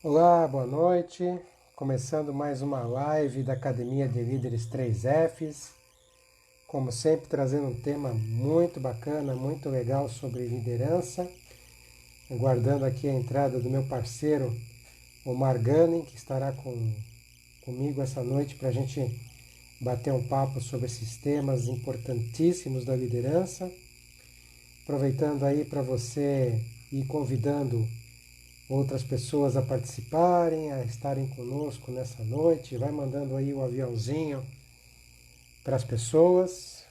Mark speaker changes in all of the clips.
Speaker 1: Olá, boa noite. Começando mais uma live da Academia de Líderes 3Fs. Como sempre, trazendo um tema muito bacana, muito legal sobre liderança. Aguardando aqui a entrada do meu parceiro, Omar Gunning, que estará comigo essa noite para a gente bater um papo sobre esses temas importantíssimos da liderança. Aproveitando aí para você ir convidando outras pessoas a participarem, a estarem conosco nessa noite. Vai mandando aí o aviãozinho para as pessoas.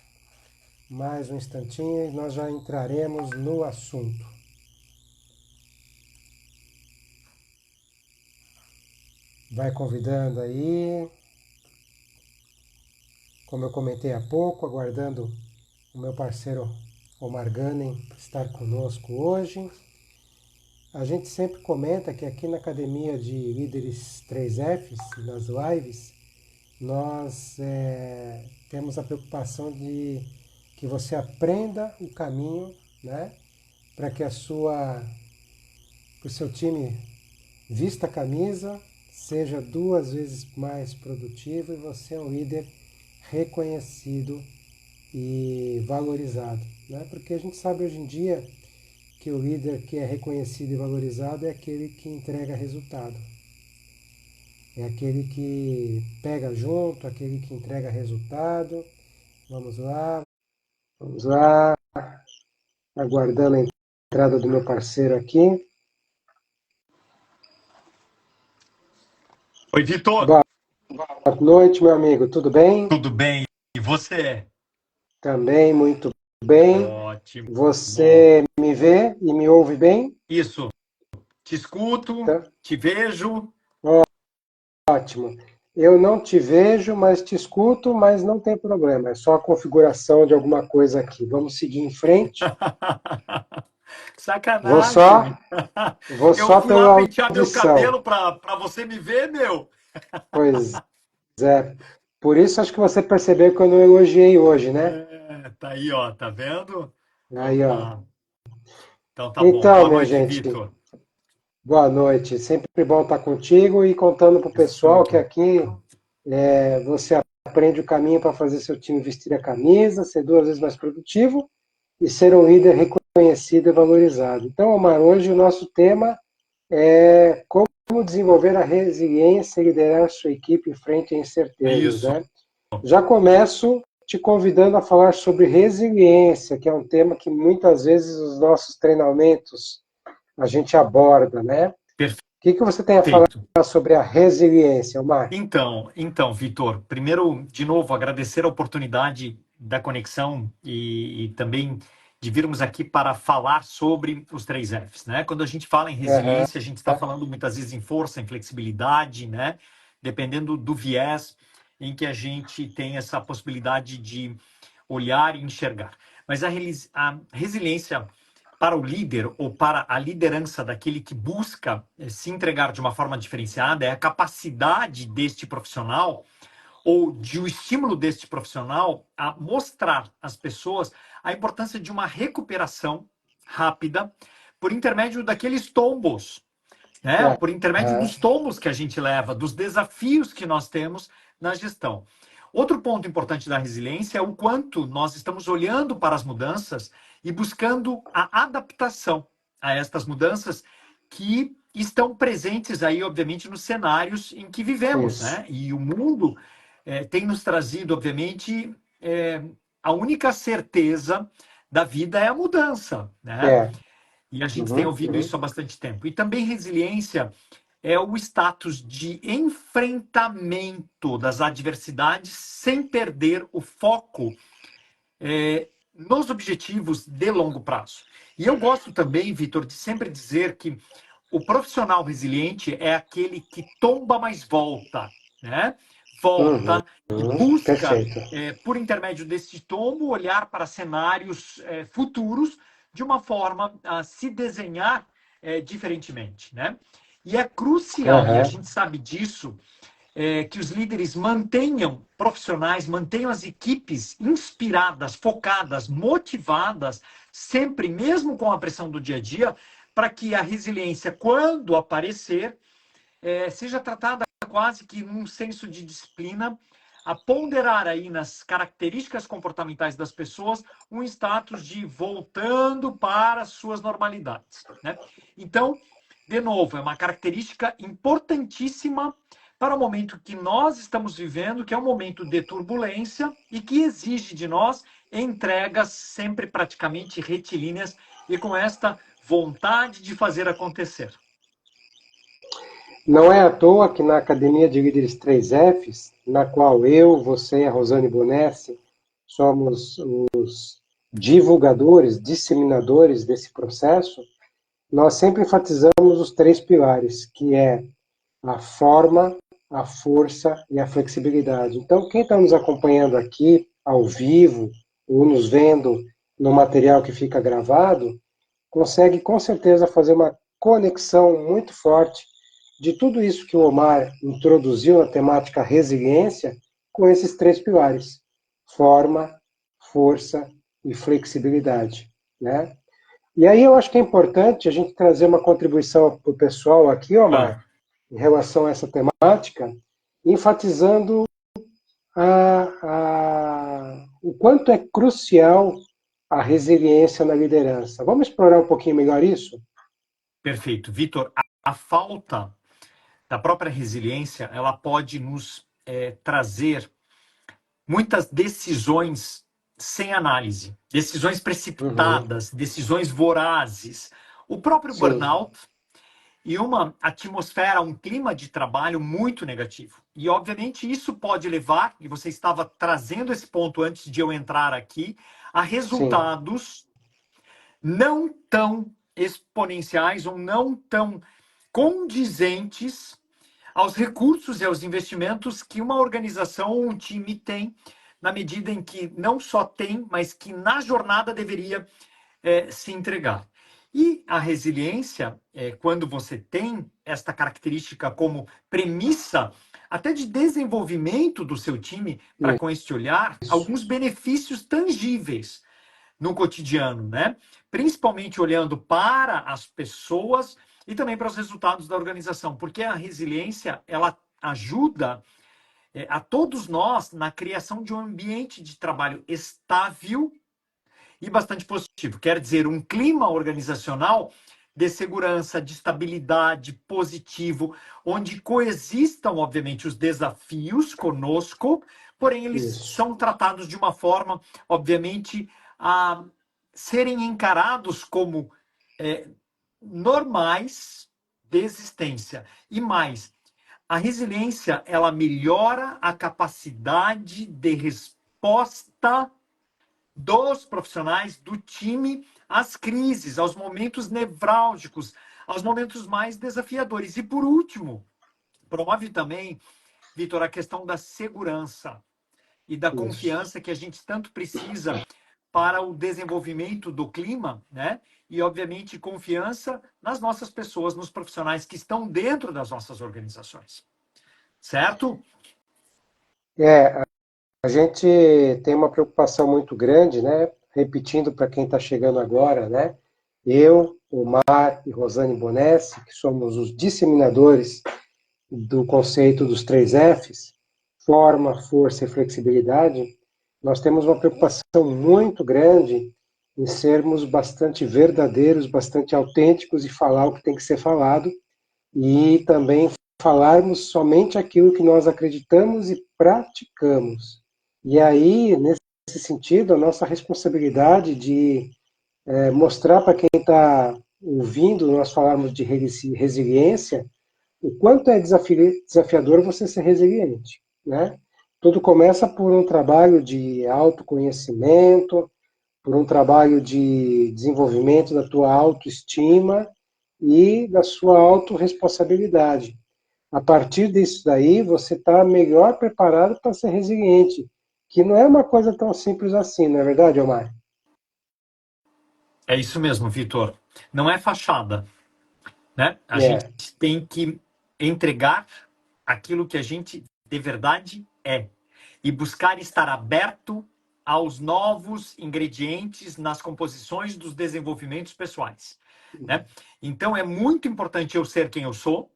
Speaker 1: Mais um instantinho e nós já entraremos no assunto. Vai convidando aí. Como eu comentei há pouco, aguardando o meu parceiro Omar Gunning estar conosco hoje. A gente sempre comenta que aqui na Academia de Líderes 3Fs, nas lives, nós temos a preocupação de que você aprenda o caminho, né, para que o seu time vista a camisa, seja 2 vezes mais produtivo e você é um líder reconhecido e valorizado, né? Porque a gente sabe hoje em dia que o líder que é reconhecido e valorizado é aquele que entrega resultado. É aquele que pega junto, aquele que entrega resultado. Vamos lá, vamos lá. Aguardando a entrada do meu parceiro aqui.
Speaker 2: Oi, Vitor.
Speaker 1: Boa noite, meu amigo. Tudo bem?
Speaker 2: Tudo bem? E você?
Speaker 1: Também, muito bem.
Speaker 2: Ótimo. Bom,
Speaker 1: Você me vê e me ouve bem?
Speaker 2: isso. Te escuto,
Speaker 1: Tá?
Speaker 2: te vejo.
Speaker 1: Ótimo. Eu não te vejo, mas te escuto, mas não tem problema. É só a configuração de alguma coisa aqui. Vamos seguir em frente. Vou só,
Speaker 2: Sacanagem.
Speaker 1: vou
Speaker 2: Eu
Speaker 1: só
Speaker 2: fui lá
Speaker 1: pela
Speaker 2: pentear meu
Speaker 1: audição.
Speaker 2: cabelo para você me ver, meu.
Speaker 1: Pois é. Por isso acho que você percebeu que eu não elogiei hoje, né?
Speaker 2: É, tá aí, ó, tá vendo?
Speaker 1: Aí,
Speaker 2: Vamos
Speaker 1: ó.
Speaker 2: lá. Então tá bom.
Speaker 1: Então,
Speaker 2: Boa
Speaker 1: minha
Speaker 2: noite,
Speaker 1: gente,
Speaker 2: Vitor.
Speaker 1: boa noite. Sempre bom estar contigo e contando para o pessoal que
Speaker 2: Escuto.
Speaker 1: aqui você aprende o caminho para fazer seu time vestir a camisa, ser 2 vezes mais produtivo e ser um líder reconhecido e valorizado. Então, Omar, hoje o nosso tema é como desenvolver a resiliência e liderar sua equipe em frente a incertezas,
Speaker 2: Isso.
Speaker 1: né? Já começo te convidando a falar sobre resiliência, que é um tema que muitas vezes os nossos treinamentos a gente aborda, né? O que você tem a falar
Speaker 2: Perfeito.
Speaker 1: sobre a resiliência, Omar?
Speaker 2: Então, Vitor, primeiro, de novo, agradecer a oportunidade da conexão e também de virmos aqui para falar sobre os 3 Fs, né? Quando a gente fala em
Speaker 1: Uhum.
Speaker 2: resiliência, a gente está falando muitas vezes em força, em flexibilidade, né? Dependendo do viés em que a gente tem essa possibilidade de olhar e enxergar. Mas a resiliência para o líder ou para a liderança daquele que busca se entregar de uma forma diferenciada é a capacidade deste profissional ou de o estímulo deste profissional a mostrar às pessoas a importância de uma recuperação rápida por intermédio daqueles tombos, né? Por intermédio
Speaker 1: Uhum.
Speaker 2: dos tombos que a gente leva, dos desafios que nós temos na gestão. Outro ponto importante da resiliência é o quanto nós estamos olhando para as mudanças e buscando a adaptação a estas mudanças que estão presentes aí, obviamente, nos cenários em que vivemos,
Speaker 1: Isso.
Speaker 2: né? E o mundo tem nos trazido, obviamente, a única certeza da vida é a mudança, né?
Speaker 1: É.
Speaker 2: E a gente tem
Speaker 1: Uhum.
Speaker 2: ouvido
Speaker 1: Uhum.
Speaker 2: isso há bastante tempo. E também resiliência é o status de enfrentamento das adversidades sem perder o foco nos objetivos de longo prazo. E eu gosto também, Vitor, de sempre dizer que o profissional resiliente é aquele que tomba, mas volta, né?
Speaker 1: Uhum.
Speaker 2: Volta e busca,
Speaker 1: Perfeito.
Speaker 2: por intermédio desse tombo, olhar para cenários futuros de uma forma a se desenhar diferentemente, né? E é crucial, e a
Speaker 1: Uhum.
Speaker 2: gente sabe disso, que os líderes mantenham profissionais, mantenham as equipes inspiradas, focadas, motivadas, sempre, mesmo com a pressão do dia a dia, para que a resiliência, quando aparecer, seja tratada quase que num senso de disciplina, a ponderar aí nas características comportamentais das pessoas um status de voltando para suas normalidades, né? Então, de novo, é uma característica importantíssima para o momento que nós estamos vivendo, que é um momento de turbulência e que exige de nós entregas sempre praticamente retilíneas e com esta vontade de fazer acontecer.
Speaker 1: Não é à toa que na Academia de Líderes 3Fs, na qual eu, você e a Rosane Bonessi somos os divulgadores, disseminadores desse processo, nós sempre enfatizamos os três pilares, que é a forma, a força e a flexibilidade. Então, quem está nos acompanhando aqui, ao vivo, ou nos vendo no material que fica gravado, consegue com certeza fazer uma conexão muito forte de tudo isso que o Omar introduziu na temática resiliência com esses três pilares: forma, força e flexibilidade, né? E aí eu acho que é importante a gente trazer uma contribuição para o pessoal aqui,
Speaker 2: Claro.
Speaker 1: Omar, em relação a essa temática, enfatizando o quanto é crucial a resiliência na liderança. Vamos explorar um pouquinho melhor isso?
Speaker 2: Perfeito. Vitor, a falta da própria resiliência, ela pode nos trazer muitas decisões sem análise, decisões
Speaker 1: Uhum.
Speaker 2: precipitadas, decisões vorazes. O próprio
Speaker 1: Sim,
Speaker 2: burnout e uma atmosfera, um clima de trabalho muito negativo. E, obviamente, isso pode levar, e você estava trazendo esse ponto antes de eu entrar aqui, a
Speaker 1: sim,
Speaker 2: resultados não tão exponenciais ou não tão condizentes aos recursos e aos investimentos que uma organização ou um time tem, na medida em que não só tem, mas que na jornada deveria se entregar. E a resiliência, quando você tem esta característica como premissa, até de desenvolvimento do seu time, para com este olhar,
Speaker 1: isso,
Speaker 2: alguns benefícios tangíveis no cotidiano, né? Principalmente olhando para as pessoas e também para os resultados da organização, porque a resiliência ela ajuda a todos nós na criação de um ambiente de trabalho estável e bastante positivo. Quer dizer, um clima organizacional de segurança, de estabilidade, positivo, onde coexistam, obviamente, os desafios conosco, porém eles
Speaker 1: isso.
Speaker 2: são tratados de uma forma, obviamente, a serem encarados como normais de existência. E mais, a resiliência, ela melhora a capacidade de resposta dos profissionais, do time, às crises, aos momentos nevrálgicos, aos momentos mais desafiadores. E, por último, promove também, Vitor, a questão da segurança e da
Speaker 1: Isso.
Speaker 2: confiança que a gente tanto precisa para o desenvolvimento do clima, né? E, obviamente, confiança nas nossas pessoas, nos profissionais que estão dentro das nossas organizações. Certo?
Speaker 1: É, a gente tem uma preocupação muito grande, né? Repetindo para quem está chegando agora, né? Eu, Omar e Rosane Bonessi, que somos os disseminadores do conceito dos três Fs, forma, força e flexibilidade, nós temos uma preocupação muito grande em sermos bastante verdadeiros, bastante autênticos e falar o que tem que ser falado e também falarmos somente aquilo que nós acreditamos e praticamos. E aí, nesse sentido, a nossa responsabilidade de mostrar para quem está ouvindo nós falarmos de resiliência, o quanto é desafiador você ser resiliente, né? Tudo começa por um trabalho de autoconhecimento, por um trabalho de desenvolvimento da tua autoestima e da sua autorresponsabilidade. A partir disso daí, você está melhor preparado para ser resiliente, que não é uma coisa tão simples assim, não é verdade, Omar?
Speaker 2: É isso mesmo, Vitor. Não é fachada, né? A gente
Speaker 1: É,
Speaker 2: tem que entregar aquilo que a gente de verdade é e buscar estar aberto aos novos ingredientes nas composições dos desenvolvimentos pessoais, né? Então é muito importante eu ser quem eu sou,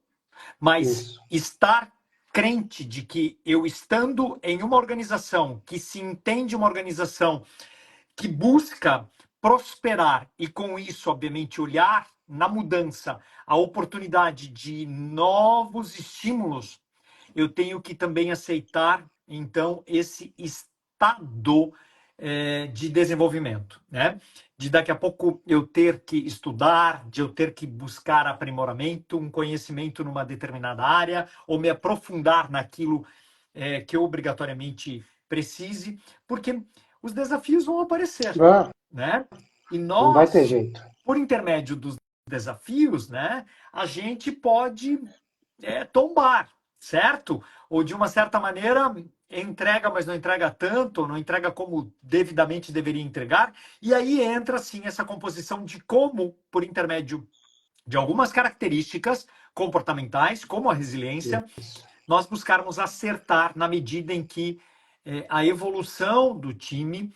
Speaker 2: Mas
Speaker 1: isso.
Speaker 2: estar crente de que eu estando em uma organização que se entende uma organização que busca prosperar e com isso, obviamente, olhar na mudança a oportunidade de novos estímulos, eu tenho que também aceitar, então, esse estado de desenvolvimento, né? De daqui a pouco eu ter que estudar, de eu ter que buscar aprimoramento, um conhecimento numa determinada área, ou me aprofundar naquilo que eu obrigatoriamente precise, porque os desafios vão aparecer,
Speaker 1: Ah,
Speaker 2: né? E
Speaker 1: não vai ter
Speaker 2: nós,
Speaker 1: jeito.
Speaker 2: por intermédio dos desafios, né, a gente pode tombar, certo? Ou de uma certa maneira entrega, mas não entrega tanto, não entrega como devidamente deveria entregar. E aí entra sim essa composição de como, por intermédio de algumas características comportamentais, como a resiliência,
Speaker 1: Isso.
Speaker 2: nós buscarmos acertar na medida em que a evolução do time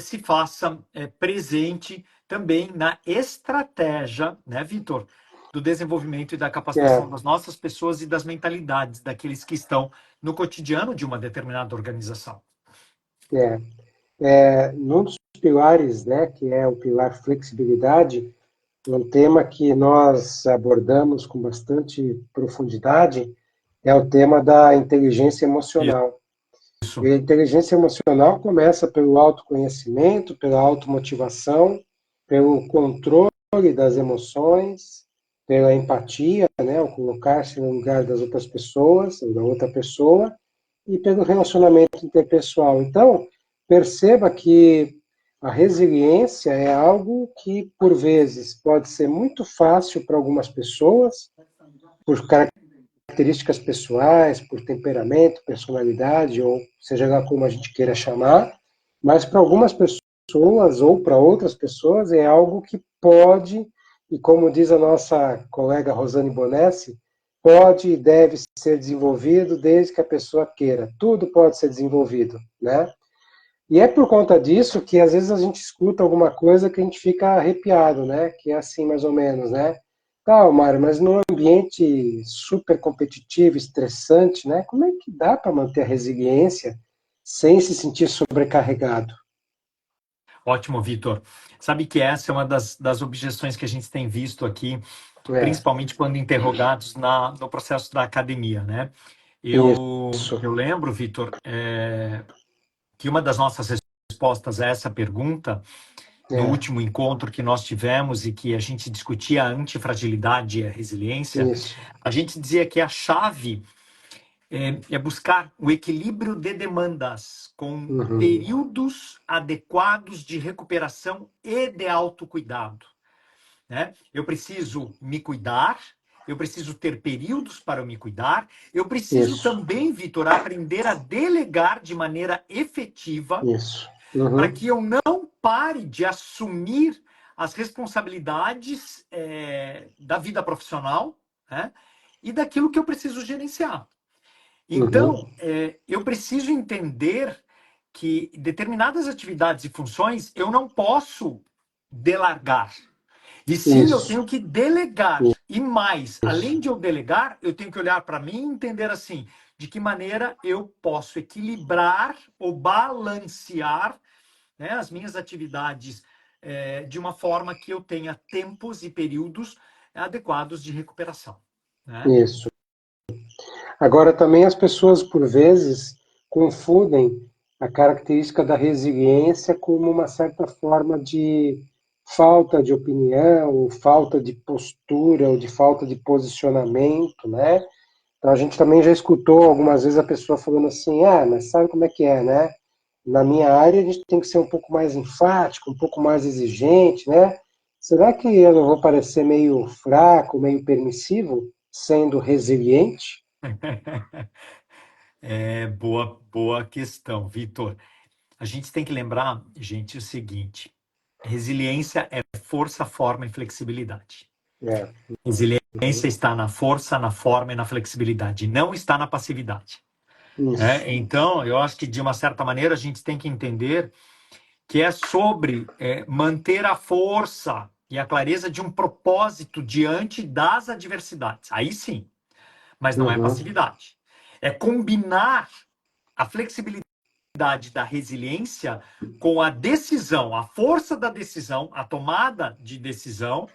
Speaker 2: se faça presente também na estratégia, né, Vitor, do desenvolvimento e da capacitação
Speaker 1: É,
Speaker 2: das nossas pessoas e das mentalidades daqueles que estão no cotidiano de uma determinada organização.
Speaker 1: é. Num dos pilares, né, que é o pilar flexibilidade, um tema que nós abordamos com bastante profundidade é o tema da inteligência emocional. E
Speaker 2: Isso,
Speaker 1: a inteligência emocional começa pelo autoconhecimento, pela automotivação, pelo controle das emoções, pela empatia, né, o colocar-se no lugar das outras pessoas, ou da outra pessoa, e pelo relacionamento interpessoal. Então, perceba que a resiliência é algo que, por vezes, pode ser muito fácil para algumas pessoas, por características pessoais, por temperamento, personalidade, ou seja lá como a gente queira chamar, mas para algumas pessoas ou para outras pessoas é algo que pode, e como diz a nossa colega Rosane Bonesse, pode e deve ser desenvolvido desde que a pessoa queira. Tudo pode ser desenvolvido, né? E é por conta disso que às vezes a gente escuta alguma coisa que a gente fica arrepiado, né? Que é assim mais ou menos, né? Tá, Mário, mas num ambiente super competitivo, estressante, né? Como é que dá para manter a resiliência sem se sentir sobrecarregado?
Speaker 2: ótimo, Vitor. Sabe que essa é uma das objeções que a gente tem visto aqui,
Speaker 1: É,
Speaker 2: principalmente quando interrogados no processo da academia, né?
Speaker 1: isso,
Speaker 2: Eu lembro, Vitor, que uma das nossas respostas a essa pergunta no
Speaker 1: é,
Speaker 2: último encontro que nós tivemos e que a gente discutia a antifragilidade e a resiliência,
Speaker 1: isso.
Speaker 2: a gente dizia que a chave é buscar o equilíbrio de demandas com
Speaker 1: Uhum,
Speaker 2: períodos adequados de recuperação e de autocuidado, né? Eu preciso me cuidar, eu preciso ter períodos para me cuidar, eu preciso
Speaker 1: isso,
Speaker 2: também, Vitor, aprender a delegar de maneira efetiva
Speaker 1: isso.
Speaker 2: para
Speaker 1: Uhum,
Speaker 2: que eu não pare de assumir as responsabilidades da vida profissional, né? E daquilo que eu preciso gerenciar.
Speaker 1: uhum,
Speaker 2: Então, eu preciso entender que determinadas atividades e funções eu não posso delargar. E sim, eu
Speaker 1: isso,
Speaker 2: tenho que delegar. E mais, além de eu delegar, eu tenho que olhar para mim e entender assim, de que maneira eu posso equilibrar ou balancear, né, as minhas atividades de uma forma que eu tenha tempos e períodos adequados de recuperação, né?
Speaker 1: isso. Agora, também as pessoas, por vezes, confundem a característica da resiliência como uma certa forma de falta de opinião, ou falta de postura, ou de falta de posicionamento, né? Então, a gente também já escutou algumas vezes a pessoa falando assim, mas sabe como é que é, né? Na minha área, a gente tem que ser um pouco mais enfático, um pouco mais exigente, né? Será que eu não vou parecer meio fraco, meio permissivo, sendo resiliente?
Speaker 2: Boa questão, Vitor. A gente tem que lembrar, gente, o seguinte: resiliência é força, forma e flexibilidade.
Speaker 1: É.
Speaker 2: Resiliência está na força, na forma e na flexibilidade, não está na passividade.
Speaker 1: Isso,
Speaker 2: Então, eu acho que de uma certa maneira a gente tem que entender que é sobre manter a força e a clareza de um propósito diante das adversidades. Aí sim. mas não é passividade. É combinar a flexibilidade da resiliência com a decisão, a força da decisão, a tomada de decisão,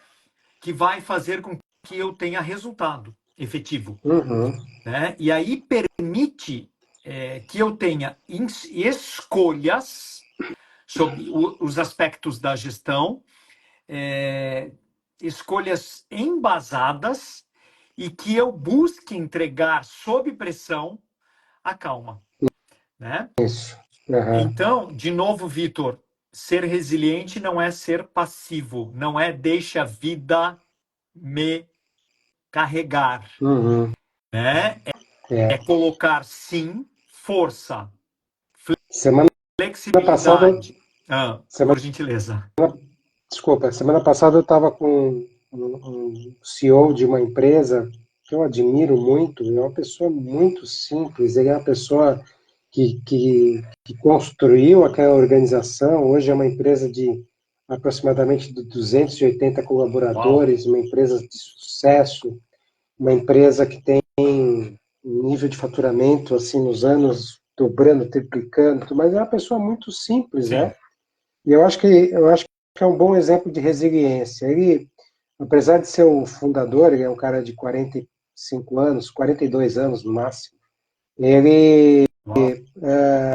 Speaker 2: que vai fazer com que eu tenha resultado efetivo. Né? E aí permite que eu tenha escolhas sobre os aspectos da gestão, escolhas embasadas e que eu busque entregar sob pressão a calma. Né?
Speaker 1: Isso.
Speaker 2: Então, de novo, Vitor, ser resiliente não é ser passivo, não é deixa a vida me carregar. Né? É colocar, sim, força, flexibilidade. Por gentileza.
Speaker 1: Desculpa, semana passada eu estava com um CEO de uma empresa que eu admiro muito, é uma pessoa muito simples, ele é uma pessoa que construiu aquela organização, hoje é uma empresa de aproximadamente 280 colaboradores,
Speaker 2: Uau.
Speaker 1: uma empresa de sucesso, uma empresa que tem um nível de faturamento, assim, nos anos dobrando, triplicando, mas é uma pessoa muito simples,
Speaker 2: Sim.
Speaker 1: né? E eu acho que é um bom exemplo de resiliência. Ele, apesar de ser o fundador, ele é um cara de 45 anos, 42 anos no máximo. Ele,
Speaker 2: Uau.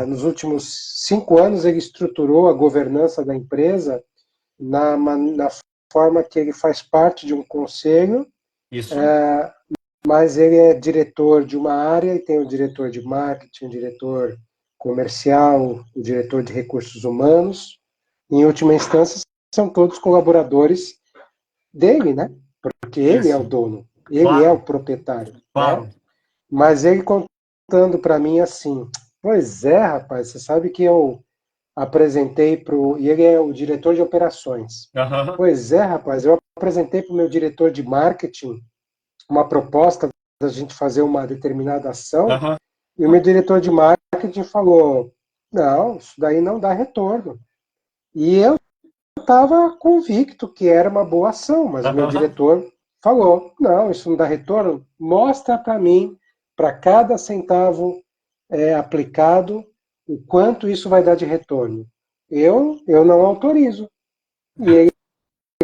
Speaker 1: nos últimos 5 anos, ele estruturou a governança da empresa na forma que ele faz parte de um conselho,
Speaker 2: Isso.
Speaker 1: mas ele é diretor de uma área e tem o diretor de marketing, o diretor comercial, o diretor de recursos humanos. Em última instância, são todos colaboradores dele, né? Porque ele é o
Speaker 2: Isso.
Speaker 1: dono, ele é o
Speaker 2: Claro.
Speaker 1: proprietário, né?
Speaker 2: Claro.
Speaker 1: Mas ele contando para mim assim, pois é, rapaz, você sabe que eu apresentei e ele é o diretor de operações. Pois é, rapaz, eu apresentei para o meu diretor de marketing uma proposta da gente fazer uma determinada ação, e o meu diretor de marketing falou, não, isso daí não dá retorno. E eu estava convicto que era uma boa ação, mas o meu diretor falou, não, isso não dá retorno, mostra para mim, para cada centavo aplicado, o quanto isso vai dar de retorno. Eu não autorizo. E ele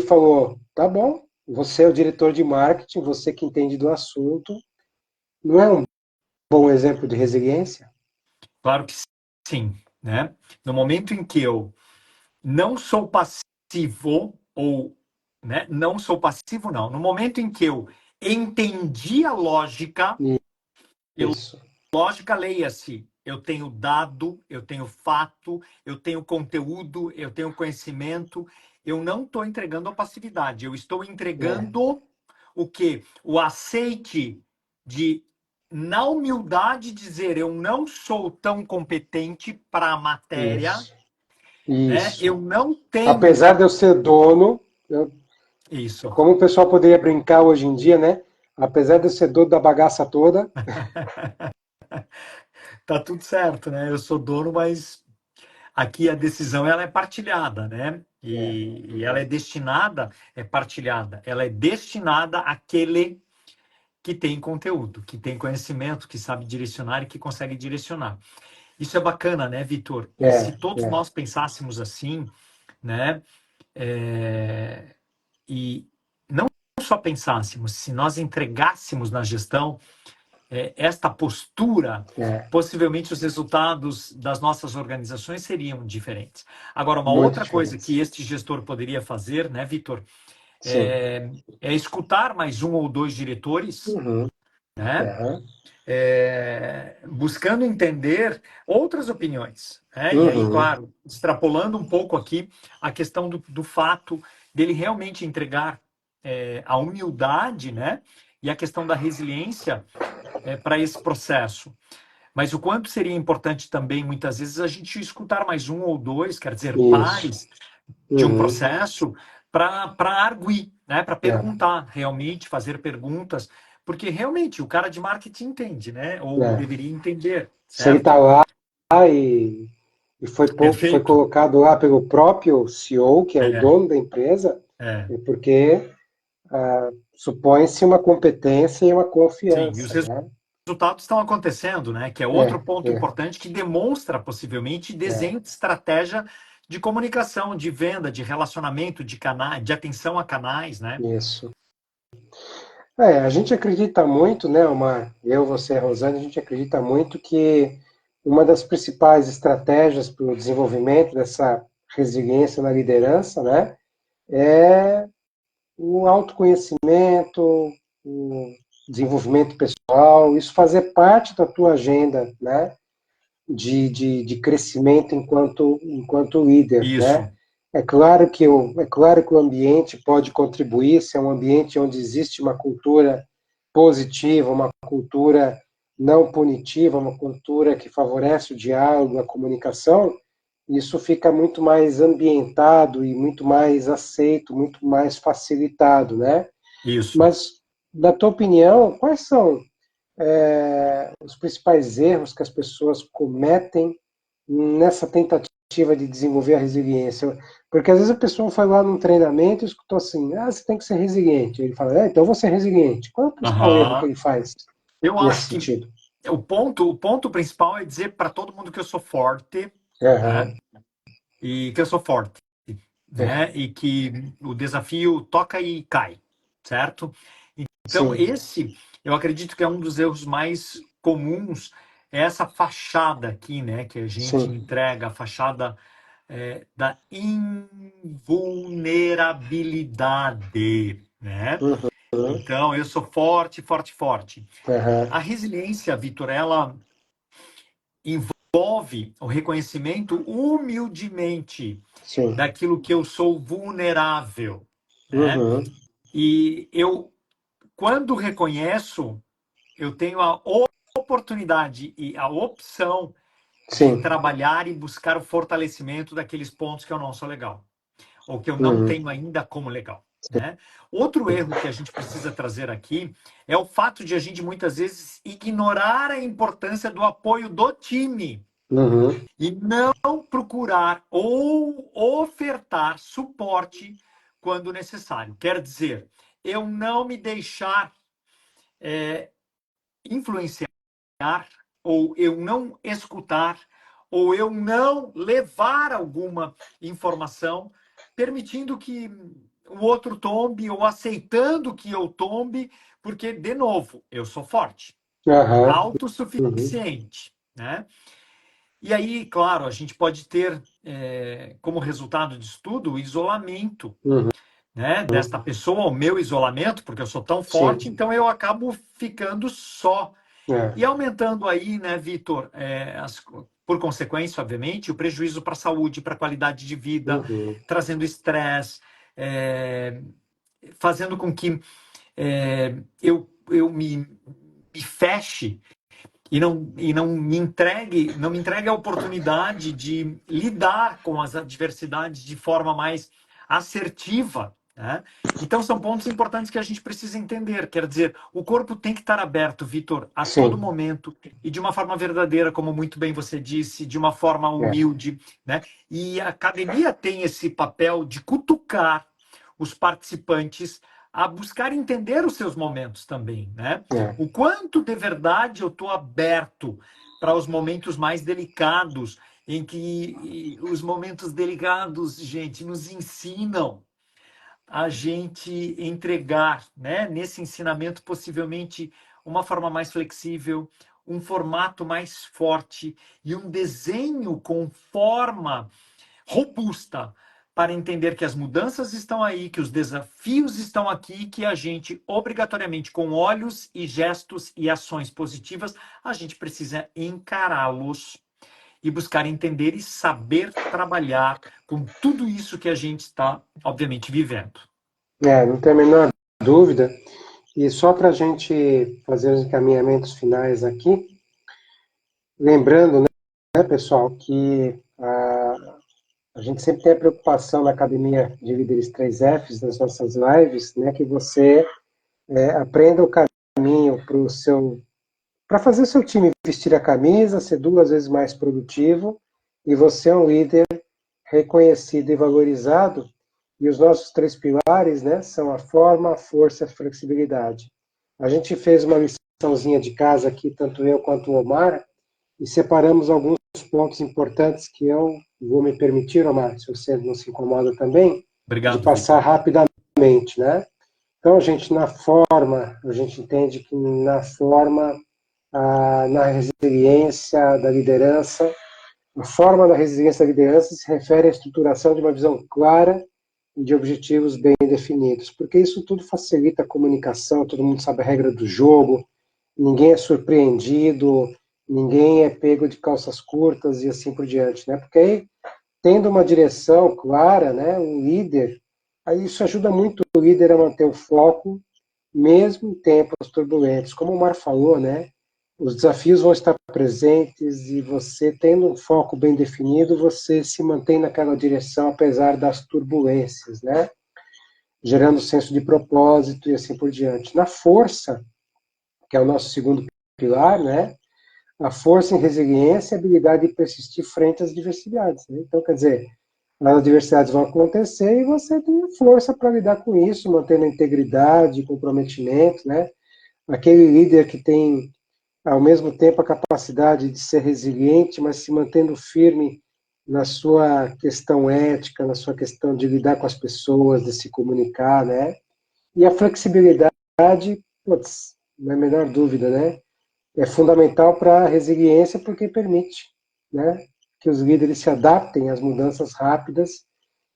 Speaker 1: falou, tá bom, você é o diretor de marketing, você que entende do assunto, não é um bom exemplo de resiliência?
Speaker 2: Claro que sim, né? No momento em que eu não sou passivo ou, né, não sou passivo não, no momento em que eu entendi a lógica,
Speaker 1: Isso.
Speaker 2: lógica leia-se, eu tenho dado, eu tenho fato, eu tenho conteúdo, eu tenho conhecimento, eu não estou entregando a passividade, eu estou entregando o quê? O aceite de, na humildade, dizer eu não sou tão competente para a matéria,
Speaker 1: Isso.
Speaker 2: né?
Speaker 1: Isso.
Speaker 2: Eu não tenho
Speaker 1: Apesar de eu ser dono,
Speaker 2: isso.
Speaker 1: como o pessoal poderia brincar hoje em dia, né? Apesar de eu ser dono da bagaça toda.
Speaker 2: Tá tudo certo, né? Eu sou dono, mas aqui a decisão ela é partilhada, né? E ela é destinada, é partilhada, ela é destinada àquele que tem conteúdo, que tem conhecimento, que sabe direcionar e que consegue direcionar. Isso é bacana, né, Vitor? E se todos nós pensássemos assim, né? E não só pensássemos, se nós entregássemos na gestão esta postura, possivelmente os resultados das nossas organizações seriam diferentes. Agora, uma
Speaker 1: Muito
Speaker 2: outra coisa
Speaker 1: diferentes.
Speaker 2: que este gestor poderia fazer, né, Vitor, é escutar mais um ou dois diretores, né, buscando entender outras opiniões. Né? E aí, claro, extrapolando um pouco aqui a questão do fato dele realmente entregar a humildade, né, e a questão da resiliência para esse processo. Mas o quanto seria importante também, muitas vezes, a gente escutar mais um ou dois, quer dizer,
Speaker 1: Isso.
Speaker 2: pares de um processo para arguir, né? Para perguntar realmente, fazer perguntas, porque realmente o cara de marketing entende, né? Ou deveria entender,
Speaker 1: Se ele está
Speaker 2: certo?
Speaker 1: lá e foi
Speaker 2: Perfeito.
Speaker 1: colocado lá pelo próprio CEO, que é o dono da empresa,
Speaker 2: É,
Speaker 1: é porque supõe-se uma competência e uma
Speaker 2: Sim, e os
Speaker 1: confiança, né?
Speaker 2: resultados estão acontecendo, né? Que é
Speaker 1: É,
Speaker 2: outro ponto
Speaker 1: é,
Speaker 2: importante que demonstra possivelmente
Speaker 1: é,
Speaker 2: desenho de estratégia de comunicação, de venda, de relacionamento, de canais, de atenção a canais, né?
Speaker 1: isso. É, a gente acredita muito, né, Omar? Eu, você, a Rosane, a gente acredita muito que uma das principais estratégias para o desenvolvimento dessa resiliência na liderança, né, é o autoconhecimento, o desenvolvimento pessoal, isso fazer parte da tua agenda, né, de crescimento enquanto líder, né?
Speaker 2: Isso,
Speaker 1: É claro que o ambiente pode contribuir, se é um ambiente onde existe uma cultura positiva, uma cultura não punitiva, uma cultura que favorece o diálogo, a comunicação, isso fica muito mais ambientado e muito mais aceito, muito mais facilitado, né?
Speaker 2: isso.
Speaker 1: Mas, na tua opinião, quais são os principais erros que as pessoas cometem nessa tentativa de desenvolver a resiliência? Porque às vezes a pessoa foi lá num treinamento e escutou assim, você tem que ser resiliente. Ele fala, então eu vou ser resiliente. Qual é o principal erro que
Speaker 2: Aham.
Speaker 1: ele faz
Speaker 2: Eu
Speaker 1: nesse
Speaker 2: acho que
Speaker 1: sentido?
Speaker 2: o ponto principal é dizer para todo mundo que eu sou forte, né?
Speaker 1: Aham,
Speaker 2: E que eu sou forte, né? E que o desafio toca e cai, certo? Então,
Speaker 1: sim,
Speaker 2: esse, eu acredito que é um dos erros mais comuns, é essa fachada aqui, né? Que a gente
Speaker 1: sim.
Speaker 2: entrega, a fachada da invulnerabilidade, né?
Speaker 1: Uhum,
Speaker 2: Então, eu sou forte, forte, forte.
Speaker 1: aham,
Speaker 2: A resiliência, Vitor, ela envolve o reconhecimento humildemente
Speaker 1: sim.
Speaker 2: daquilo que eu sou vulnerável, né?
Speaker 1: Uhum,
Speaker 2: E eu, quando reconheço, eu tenho a oportunidade e a opção de
Speaker 1: sim.
Speaker 2: trabalhar e buscar o fortalecimento daqueles pontos que eu não sou legal, ou que eu não
Speaker 1: Uhum,
Speaker 2: tenho ainda como legal, né? Outro erro que a gente precisa trazer aqui é o fato de a gente muitas vezes ignorar a importância do apoio do time
Speaker 1: uhum,
Speaker 2: e não procurar ou ofertar suporte quando necessário. Quer dizer, eu não me deixar influenciar, ou eu não escutar, ou eu não levar alguma informação, permitindo que o outro tombe ou aceitando que eu tombe, porque, de novo, eu sou forte,
Speaker 1: aham, uhum,
Speaker 2: autossuficiente, né? E aí, claro, a gente pode ter como resultado disso tudo o isolamento,
Speaker 1: uhum,
Speaker 2: né, desta pessoa, o meu isolamento, porque eu sou tão forte,
Speaker 1: sim.
Speaker 2: então eu acabo ficando só.
Speaker 1: É,
Speaker 2: E aumentando aí, né, Vitor, por consequência, obviamente, o prejuízo para a saúde, para a qualidade de vida,
Speaker 1: uhum,
Speaker 2: trazendo estresse, fazendo com que eu me feche e não não me entregue a oportunidade de lidar com as adversidades de forma mais assertiva, né? Então são pontos importantes que a gente precisa entender. Quer dizer, o corpo tem que estar aberto, Vitor, a todo
Speaker 1: sim.
Speaker 2: momento e de uma forma verdadeira, como muito bem você disse, de uma forma
Speaker 1: É,
Speaker 2: humilde, né? E a academia tem esse papel de cutucar os participantes a buscar entender os seus momentos também, né?
Speaker 1: é,
Speaker 2: O quanto de verdade eu estou aberto para os momentos mais delicados, em que os momentos delicados, gente, nos ensinam a gente entregar, né, nesse ensinamento, possivelmente uma forma mais flexível, um formato mais forte e um desenho com forma robusta para entender que as mudanças estão aí, que os desafios estão aqui, que a gente, obrigatoriamente, com olhos e gestos e ações positivas, a gente precisa encará-los e buscar entender e saber trabalhar com tudo isso que a gente está, obviamente, vivendo.
Speaker 1: não tem a menor dúvida. E só para a gente fazer os encaminhamentos finais aqui, lembrando, né, pessoal, que a gente sempre tem a preocupação na Academia de Líderes 3Fs, nas nossas lives, né, que você aprenda o caminho para fazer seu time vestir a camisa, ser 2 vezes mais produtivo, e você é um líder reconhecido e valorizado. E os nossos três pilares, né, são a forma, a força e a flexibilidade. A gente fez uma liçãozinha de casa aqui, tanto eu quanto o Omar, e separamos alguns pontos importantes que eu vou me permitir, Omar, se você não se incomoda também, de
Speaker 2: Obrigado,
Speaker 1: passar
Speaker 2: Vitor.
Speaker 1: rapidamente, né? Então, a gente, na forma, a gente entende que na forma, na resiliência da liderança, a forma da resiliência da liderança se refere à estruturação de uma visão clara e de objetivos bem definidos, porque isso tudo facilita a comunicação, todo mundo sabe a regra do jogo, ninguém é surpreendido, ninguém é pego de calças curtas e assim por diante, né? Porque aí, tendo uma direção clara, né, um líder, aí isso ajuda muito o líder a manter o foco, mesmo em tempos turbulentos. Como o Mar falou, né, os desafios vão estar presentes e você, tendo um foco bem definido, você se mantém naquela direção apesar das turbulências, né? Gerando senso de propósito e assim por diante. Na força, que é o nosso segundo pilar, né? A força em resiliência e a habilidade de persistir frente às diversidades. Né? Então, quer dizer, as adversidades vão acontecer e você tem a força para lidar com isso, mantendo a integridade, comprometimento, né? Aquele líder que tem, ao mesmo tempo, a capacidade de ser resiliente, mas se mantendo firme na sua questão ética, na sua questão de lidar com as pessoas, de se comunicar, né? E a flexibilidade, putz, não é a menor dúvida, né? É fundamental para a resiliência porque permite, né, que os líderes se adaptem às mudanças rápidas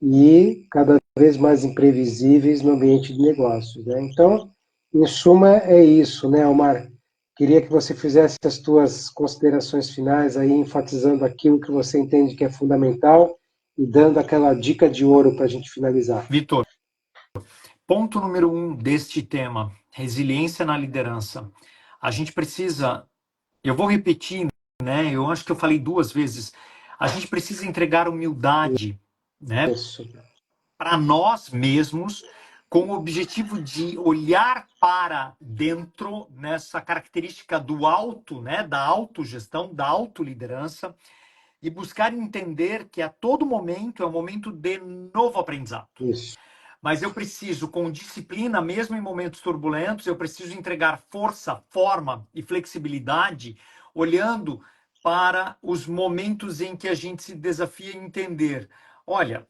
Speaker 1: e cada vez mais imprevisíveis no ambiente de negócios. Né? Então, em suma, é isso, né, Omar? Queria que você fizesse as tuas considerações finais aí, enfatizando aquilo que você entende que é fundamental e dando aquela dica de ouro para a gente finalizar.
Speaker 2: Vitor, ponto número 1 deste tema, resiliência na liderança. A gente precisa, eu vou repetir, né? Eu acho que eu falei 2 vezes. A gente precisa entregar humildade, né,
Speaker 1: Isso,
Speaker 2: para nós mesmos, com o objetivo de olhar para dentro nessa característica do auto, né, da autogestão, da autoliderança e buscar entender que a todo momento é um momento de novo aprendizado.
Speaker 1: isso.
Speaker 2: Mas eu preciso, com disciplina, mesmo em momentos turbulentos, eu preciso entregar força, forma e flexibilidade, olhando para os momentos em que a gente se desafia a entender. Olha,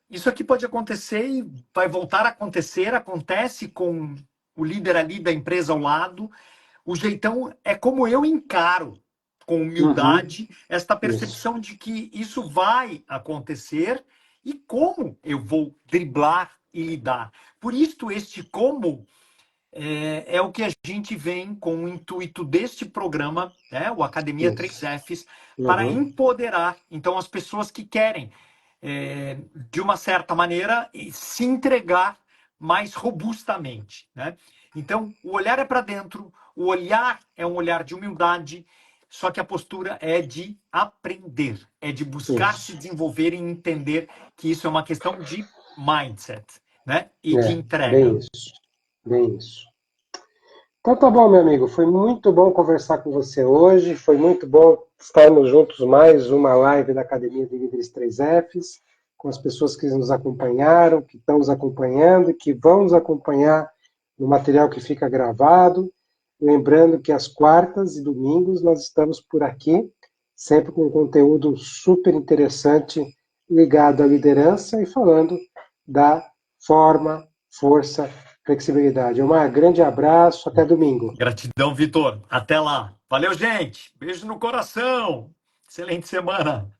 Speaker 2: isso aqui pode acontecer e vai voltar a acontecer, acontece com o líder ali da empresa ao lado. O jeitão é como eu encaro, com
Speaker 1: Uhum,
Speaker 2: humildade, esta
Speaker 1: isso,
Speaker 2: percepção de que isso vai acontecer e como eu vou driblar e lidar. Por isso, este como é o que a gente vem com o intuito deste programa, né, o Academia
Speaker 1: isso.
Speaker 2: 3Fs, para
Speaker 1: Uhum,
Speaker 2: empoderar, então, as pessoas que querem, de uma certa maneira, se entregar mais robustamente. Né? Então, o olhar é para dentro, o olhar é um olhar de humildade, só que a postura é de aprender, é de buscar se
Speaker 1: isso.
Speaker 2: desenvolver e entender que isso é uma questão de mindset, né? E de
Speaker 1: É, bem
Speaker 2: entrega.
Speaker 1: isso, bem isso. Então tá bom, meu amigo. Foi muito bom conversar com você hoje. Foi muito bom estarmos juntos mais uma live da Academia de Líderes 3Fs, com as pessoas que nos acompanharam, que estão nos acompanhando e que vão nos acompanhar no material que fica gravado. Lembrando que às quartas e domingos nós estamos por aqui, sempre com conteúdo super interessante ligado à liderança e falando da forma, força, flexibilidade. Um grande abraço, até domingo.
Speaker 2: Gratidão, Vitor. Até lá. Valeu, gente. Beijo no coração. Excelente semana.